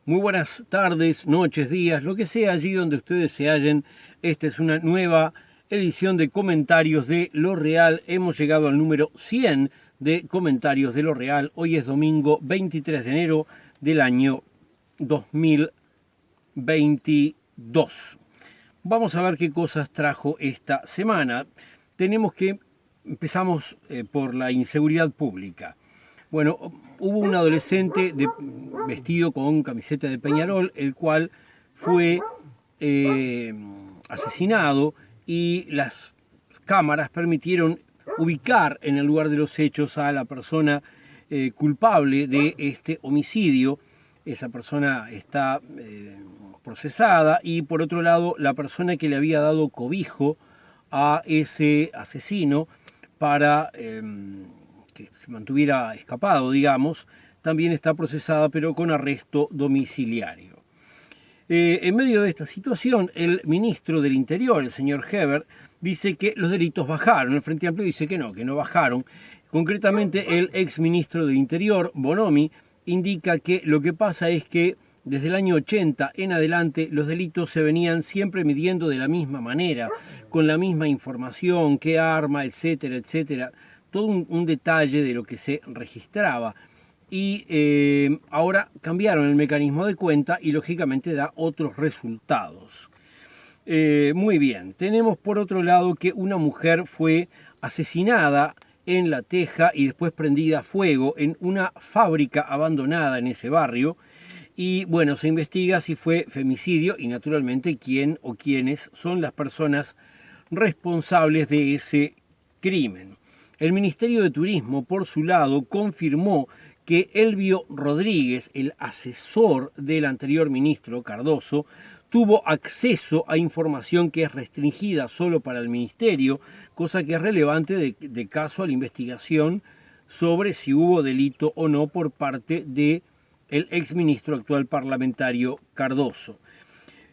Muy buenas tardes, noches, días, lo que sea allí donde ustedes se hallen. Esta es una nueva edición de comentarios de Lo Real. Hemos llegado al número 100 de comentarios de Lo Real. Hoy es domingo 23 de enero del año 2022. Vamos a ver qué cosas trajo esta semana. Empezamos por la inseguridad pública. Bueno, hubo un adolescente vestido con camiseta de Peñarol, el cual fue asesinado, y las cámaras permitieron ubicar en el lugar de los hechos a la persona culpable de este homicidio. Esa persona está procesada, y por otro lado la persona que le había dado cobijo a ese asesino para que se mantuviera escapado, digamos, también está procesada, pero con arresto domiciliario. En medio de esta situación, el ministro del Interior, el señor Heber, dice que los delitos bajaron. El Frente Amplio dice que no bajaron. Concretamente, el exministro del Interior, Bonomi, indica que lo que pasa es que desde el año 80 en adelante los delitos se venían siempre midiendo de la misma manera, con la misma información, qué arma, etcétera, etcétera. Todo un detalle de lo que se registraba. Y ahora cambiaron el mecanismo de cuenta y lógicamente da otros resultados. Muy bien, tenemos por otro lado que una mujer fue asesinada en La Teja y después prendida a fuego en una fábrica abandonada en ese barrio. Y bueno, se investiga si fue femicidio y naturalmente quién o quiénes son las personas responsables de ese crimen. El Ministerio de Turismo, por su lado, confirmó que Elvio Rodríguez, el asesor del anterior ministro Cardoso, tuvo acceso a información que es restringida solo para el ministerio, cosa que es relevante de caso a la investigación sobre si hubo delito o no por parte del exministro actual parlamentario Cardoso.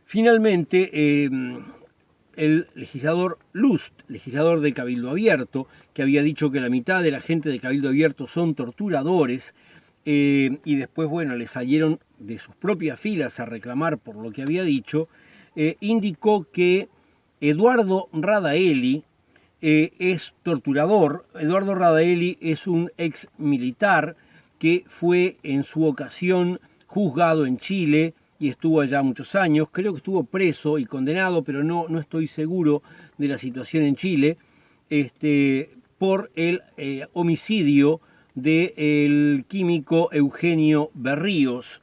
Finalmente, el legislador Lust, legislador de Cabildo Abierto, que había dicho que la mitad de la gente de Cabildo Abierto son torturadores, y después, bueno, le salieron de sus propias filas a reclamar por lo que había dicho, indicó que Eduardo Radaeli es torturador. Eduardo Radaeli es un ex militar que fue en su ocasión juzgado en Chile y estuvo allá muchos años. Creo que estuvo preso y condenado, pero no estoy seguro de la situación en Chile, por el homicidio del químico Eugenio Berríos.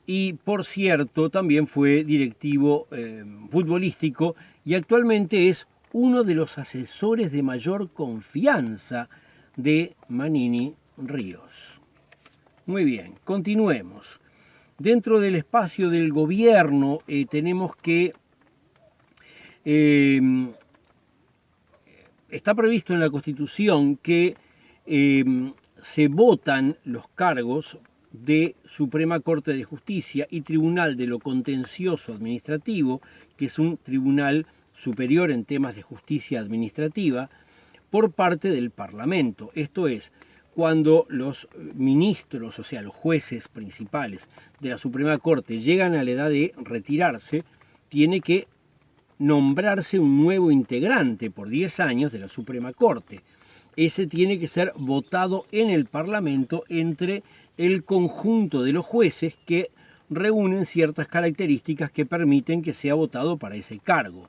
Y por cierto, también fue directivo futbolístico y actualmente es uno de los asesores de mayor confianza de Manini Ríos. Muy bien, continuemos. Dentro del espacio del gobierno tenemos que está previsto en la Constitución que se votan los cargos de Suprema Corte de Justicia y Tribunal de lo Contencioso Administrativo, que es un tribunal superior en temas de justicia administrativa, por parte del Parlamento. Esto es, cuando los ministros, o sea, los jueces principales de la Suprema Corte llegan a la edad de retirarse, tiene que nombrarse un nuevo integrante por 10 años de la Suprema Corte. Ese tiene que ser votado en el Parlamento entre el conjunto de los jueces que reúnen ciertas características que permiten que sea votado para ese cargo.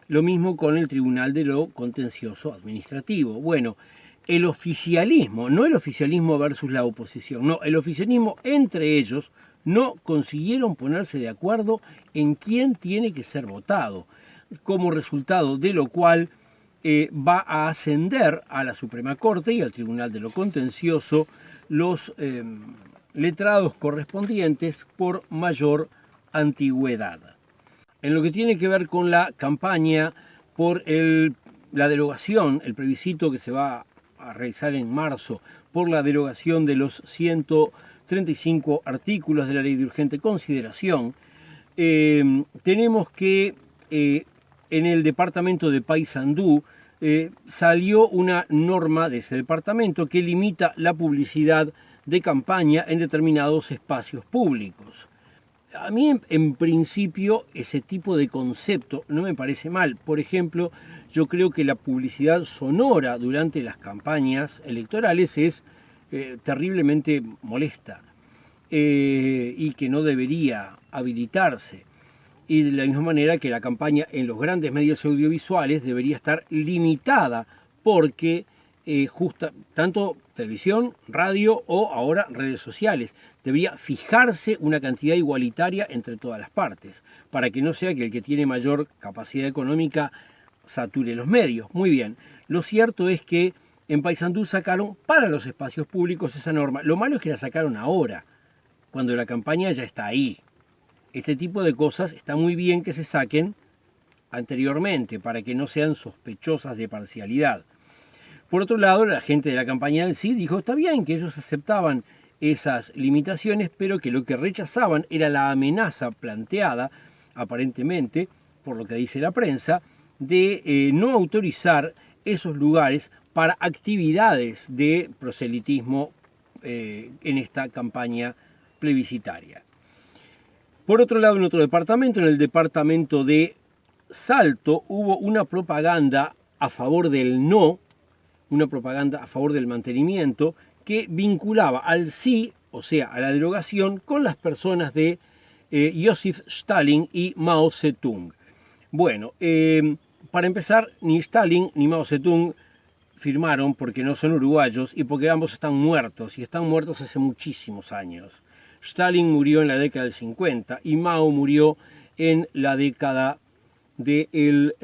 Lo mismo con el Tribunal de lo Contencioso Administrativo. Bueno, el oficialismo, no el oficialismo versus la oposición, no, el oficialismo entre ellos no consiguieron ponerse de acuerdo en quién tiene que ser votado, como resultado de lo cual va a ascender a la Suprema Corte y al Tribunal de lo Contencioso los letrados correspondientes por mayor antigüedad. En lo que tiene que ver con la campaña por la derogación, el plebiscito que se va a realizar en marzo por la derogación de los 135 artículos de la Ley de Urgente Consideración, tenemos que en el departamento de Paysandú salió una norma de ese departamento que limita la publicidad de campaña en determinados espacios públicos. A mí en principio ese tipo de concepto no me parece mal. Por ejemplo, yo creo que la publicidad sonora durante las campañas electorales es terriblemente molesta y que no debería habilitarse. Y de la misma manera que la campaña en los grandes medios audiovisuales debería estar limitada porque tanto televisión, radio o ahora redes sociales, debería fijarse una cantidad igualitaria entre todas las partes, para que no sea que el que tiene mayor capacidad económica sature los medios. Muy bien, lo cierto es que en Paysandú sacaron para los espacios públicos esa norma. Lo malo es que la sacaron ahora, cuando la campaña ya está ahí. Este tipo de cosas está muy bien que se saquen anteriormente para que no sean sospechosas de parcialidad. Por otro lado, la gente de la campaña del sí dijo está bien que ellos aceptaban esas limitaciones, pero que lo que rechazaban era la amenaza planteada, aparentemente, por lo que dice la prensa, de no autorizar esos lugares para actividades de proselitismo en esta campaña plebiscitaria. Por otro lado, en otro departamento, en el departamento de Salto, hubo una propaganda a favor del no, una propaganda a favor del mantenimiento, que vinculaba al sí, o sea, a la derogación, con las personas de Joseph Stalin y Mao Zedong. Bueno, para empezar, ni Stalin ni Mao Zedong firmaron porque no son uruguayos y porque ambos están muertos, y están muertos hace muchísimos años. Stalin murió en la década del 50 y Mao murió en la década del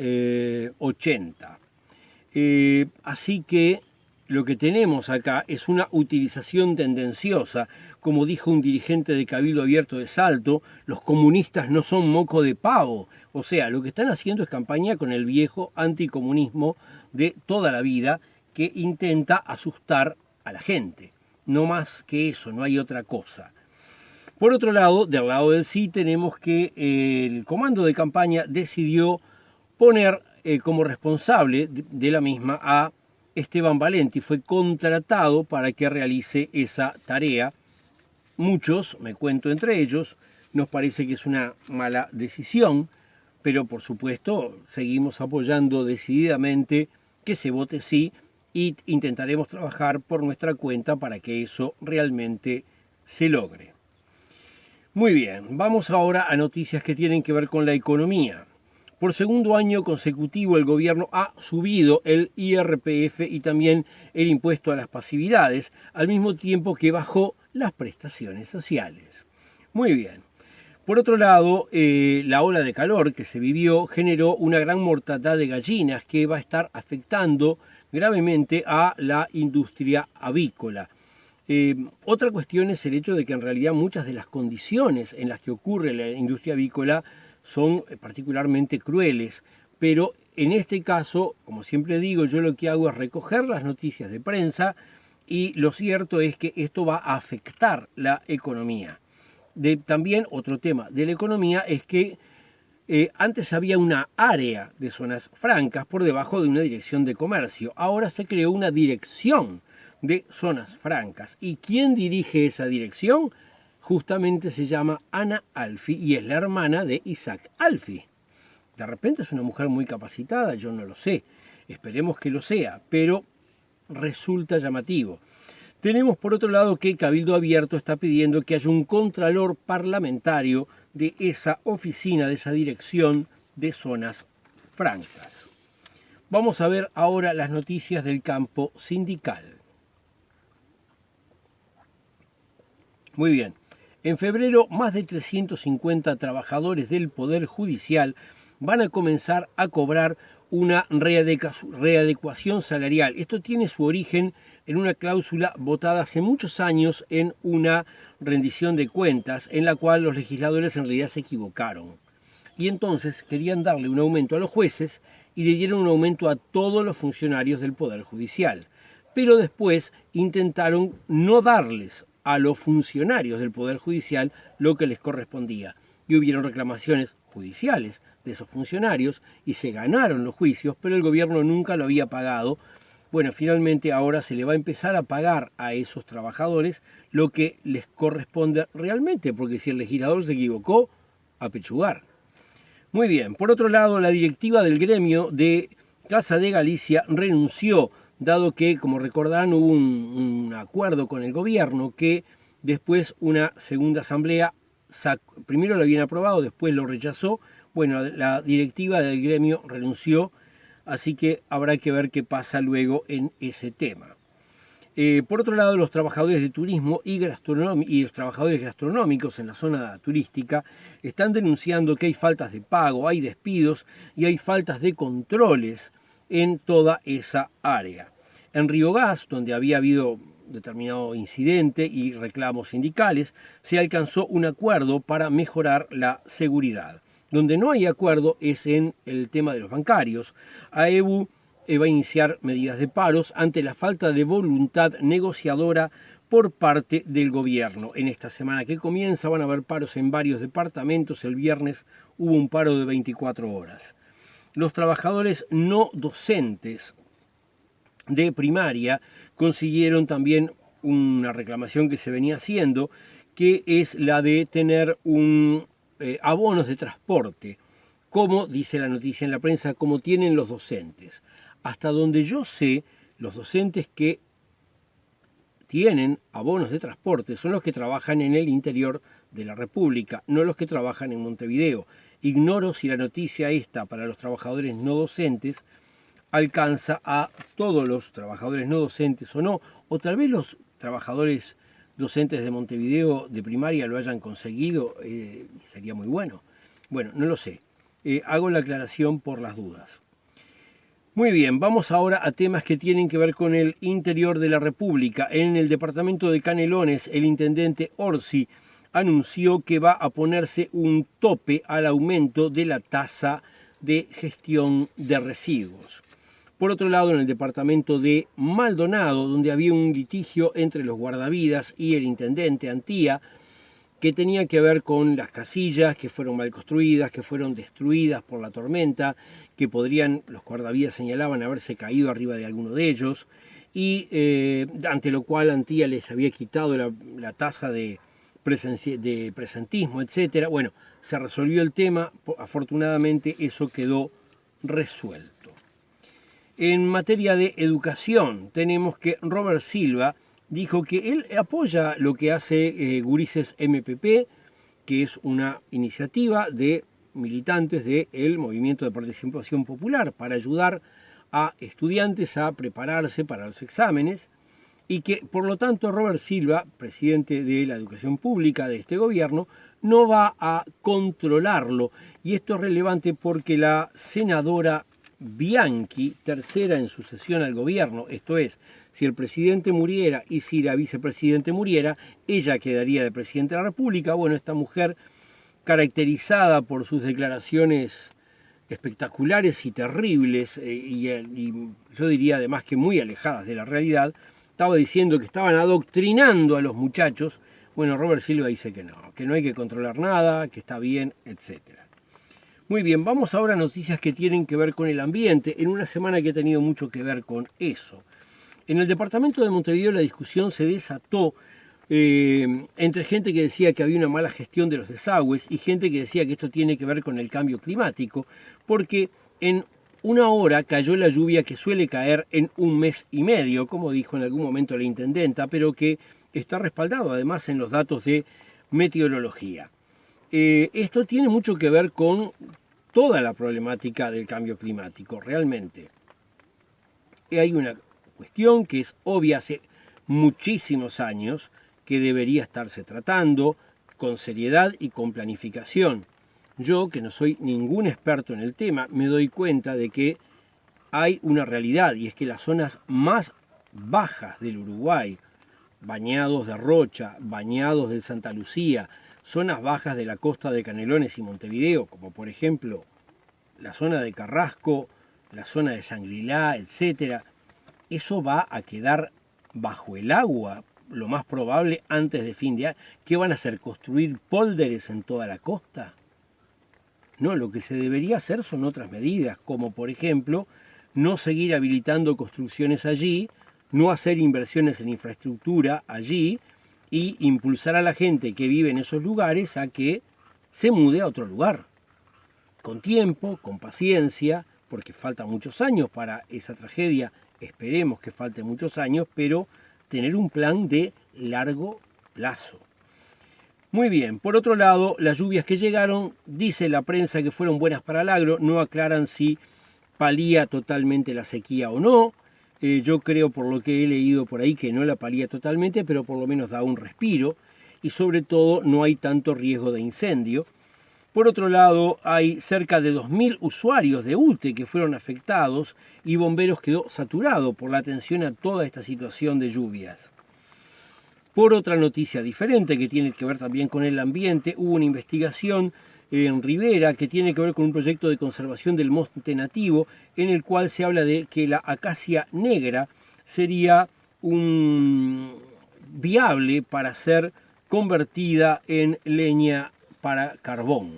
80. Así que lo que tenemos acá es una utilización tendenciosa. Como dijo un dirigente de Cabildo Abierto de Salto, los comunistas no son moco de pavo. O sea, lo que están haciendo es campaña con el viejo anticomunismo de toda la vida que intenta asustar a la gente. No más que eso, no hay otra cosa. Por otro lado, del lado del sí, tenemos que el comando de campaña decidió poner como responsable de la misma a Esteban Valenti. Fue contratado para que realice esa tarea. Muchos, me cuento entre ellos, nos parece que es una mala decisión, pero por supuesto seguimos apoyando decididamente que se vote sí y intentaremos trabajar por nuestra cuenta para que eso realmente se logre. Muy bien, vamos ahora a noticias que tienen que ver con la economía. Por segundo año consecutivo el gobierno ha subido el IRPF y también el impuesto a las pasividades, al mismo tiempo que bajó las prestaciones sociales. Muy bien. Por otro lado, la ola de calor que se vivió generó una gran mortandad de gallinas que va a estar afectando gravemente a la industria avícola. Otra cuestión es el hecho de que en realidad muchas de las condiciones en las que ocurre la industria avícola son particularmente crueles, pero en este caso, como siempre digo, yo lo que hago es recoger las noticias de prensa y lo cierto es que esto va a afectar la economía. También otro tema de la economía es que antes había una área de zonas francas por debajo de una dirección de comercio, ahora se creó una dirección de zonas francas. ¿Y quién dirige esa dirección? Justamente se llama Ana Alfi y es la hermana de Isaac Alfi. De repente es una mujer muy capacitada, yo no lo sé, esperemos que lo sea, pero resulta llamativo. Tenemos por otro lado que Cabildo Abierto está pidiendo que haya un contralor parlamentario de esa oficina, de esa dirección de zonas francas. Vamos a ver ahora las noticias del campo sindical. Muy bien. En febrero, más de 350 trabajadores del Poder Judicial van a comenzar a cobrar una readecuación salarial. Esto tiene su origen en una cláusula votada hace muchos años en una rendición de cuentas en la cual los legisladores en realidad se equivocaron. Y entonces querían darle un aumento a los jueces y le dieron un aumento a todos los funcionarios del Poder Judicial. Pero después intentaron no darles a los funcionarios del Poder Judicial lo que les correspondía. Y hubieron reclamaciones judiciales de esos funcionarios y se ganaron los juicios, pero el gobierno nunca lo había pagado Bueno, finalmente ahora se le va a empezar a pagar a esos trabajadores lo que les corresponde realmente, porque si el legislador se equivocó, a pechugar. Muy bien, por otro lado, la directiva del gremio de Casa de Galicia renunció, dado que, como recordarán, hubo un acuerdo con el gobierno que después una segunda asamblea, primero lo habían aprobado, después lo rechazó. Bueno, la directiva del gremio renunció, así que habrá que ver qué pasa luego en ese tema. Por otro lado, los trabajadores de turismo y los trabajadores gastronómicos en la zona turística están denunciando que hay faltas de pago, hay despidos y hay faltas de controles en toda esa área. En Río Gas, donde había habido determinado incidente y reclamos sindicales, se alcanzó un acuerdo para mejorar la seguridad. Donde no hay acuerdo es en el tema de los bancarios. AEBU va a iniciar medidas de paros ante la falta de voluntad negociadora por parte del gobierno. En esta semana que comienza van a haber paros en varios departamentos. El viernes hubo un paro de 24 horas. Los trabajadores no docentes de primaria consiguieron también una reclamación que se venía haciendo, que es la de tener abonos de transporte, como dice la noticia en la prensa, como tienen los docentes. Hasta donde yo sé, los docentes que tienen abonos de transporte son los que trabajan en el interior de la República, no los que trabajan en Montevideo. Ignoro si la noticia esta para los trabajadores no docentes alcanza a todos los trabajadores no docentes o no, o tal vez los trabajadores docentes de Montevideo de primaria lo hayan conseguido, sería muy bueno. Bueno, no lo sé. Hago la aclaración por las dudas. Muy bien, vamos ahora a temas que tienen que ver con el interior de la República. En el departamento de Canelones, el intendente Orsi anunció que va a ponerse un tope al aumento de la tasa de gestión de residuos. Por otro lado, en el departamento de Maldonado, donde había un litigio entre los guardavidas y el intendente Antía, que tenía que ver con las casillas que fueron mal construidas, que fueron destruidas por la tormenta, que podrían, los guardavidas señalaban, haberse caído arriba de alguno de ellos, y ante lo cual Antía les había quitado la tasa de presentismo, etc. Bueno, se resolvió el tema, afortunadamente eso quedó resuelto. En materia de educación, tenemos que Robert Silva dijo que él apoya lo que hace Gurises MPP, que es una iniciativa de militantes del Movimiento de Participación Popular para ayudar a estudiantes a prepararse para los exámenes, y que por lo tanto Robert Silva, presidente de la educación pública de este gobierno, no va a controlarlo. Y esto es relevante porque la senadora Bianchi, tercera en sucesión al gobierno, esto es, si el presidente muriera y si la vicepresidente muriera, ella quedaría de presidente de la República. Bueno, esta mujer, caracterizada por sus declaraciones espectaculares y terribles, y yo diría además que muy alejadas de la realidad, estaba diciendo que estaban adoctrinando a los muchachos. Bueno, Robert Silva dice que no hay que controlar nada, que está bien, etcétera. Muy bien, vamos ahora a noticias que tienen que ver con el ambiente, en una semana que ha tenido mucho que ver con eso. En el departamento de Montevideo la discusión se desató entre gente que decía que había una mala gestión de los desagües y gente que decía que esto tiene que ver con el cambio climático, porque en una hora cayó la lluvia que suele caer en un mes y medio, como dijo en algún momento la intendenta, pero que está respaldado además en los datos de meteorología. Esto tiene mucho que ver con toda la problemática del cambio climático, realmente. Hay una cuestión que es obvia hace muchísimos años, que debería estarse tratando con seriedad y con planificación. Yo, que no soy ningún experto en el tema, me doy cuenta de que hay una realidad, y es que las zonas más bajas del Uruguay, Bañados de Rocha, Bañados de Santa Lucía, zonas bajas de la costa de Canelones y Montevideo, como por ejemplo la zona de Carrasco, la zona de Shangri-La, etc., eso va a quedar bajo el agua, lo más probable antes de fin de año. ¿Qué van a hacer? ¿Construir pólderes en toda la costa? No, lo que se debería hacer son otras medidas, como por ejemplo no seguir habilitando construcciones allí, no hacer inversiones en infraestructura allí y impulsar a la gente que vive en esos lugares a que se mude a otro lugar. Con tiempo, con paciencia, porque faltan muchos años para esa tragedia, esperemos que falten muchos años, pero tener un plan de largo plazo. Muy bien, por otro lado, las lluvias que llegaron, dice la prensa que fueron buenas para el agro, no aclaran si palía totalmente la sequía o no. Yo creo, por lo que he leído por ahí, que no la palía totalmente, pero por lo menos da un respiro y sobre todo no hay tanto riesgo de incendio. Por otro lado, hay cerca de 2.000 usuarios de UTE que fueron afectados y Bomberos quedó saturado por la atención a toda esta situación de lluvias. Por otra noticia diferente que tiene que ver también con el ambiente, hubo una investigación en Rivera que tiene que ver con un proyecto de conservación del monte nativo en el cual se habla de que la acacia negra sería viable para ser convertida en leña para carbón.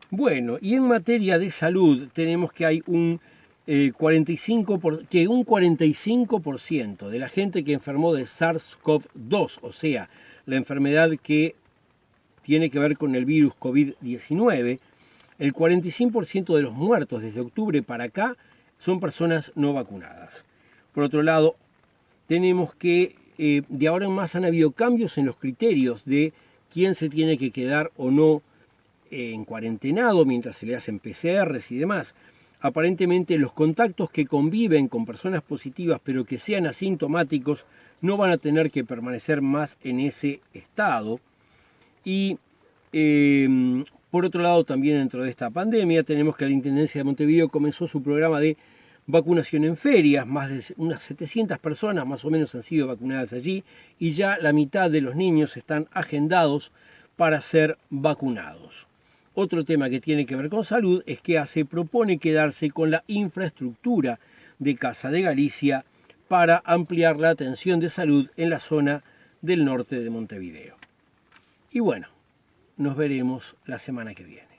Bueno, y en materia de salud tenemos que hay un 45% de la gente que enfermó de SARS-CoV-2, o sea, la enfermedad que tiene que ver con el virus COVID-19, el 45% de los muertos desde octubre para acá son personas no vacunadas. Por otro lado, tenemos que de ahora en más han habido cambios en los criterios de quién se tiene que quedar o no en cuarentenado mientras se le hacen PCRs y demás. Aparentemente los contactos que conviven con personas positivas pero que sean asintomáticos no van a tener que permanecer más en ese estado. Y por otro lado, también dentro de esta pandemia tenemos que la Intendencia de Montevideo comenzó su programa de vacunación en ferias. Más de unas 700 personas más o menos han sido vacunadas allí y ya la mitad de los niños están agendados para ser vacunados. Otro tema que tiene que ver con salud es que se propone quedarse con la infraestructura de Casa de Galicia para ampliar la atención de salud en la zona del norte de Montevideo. Y bueno, nos veremos la semana que viene.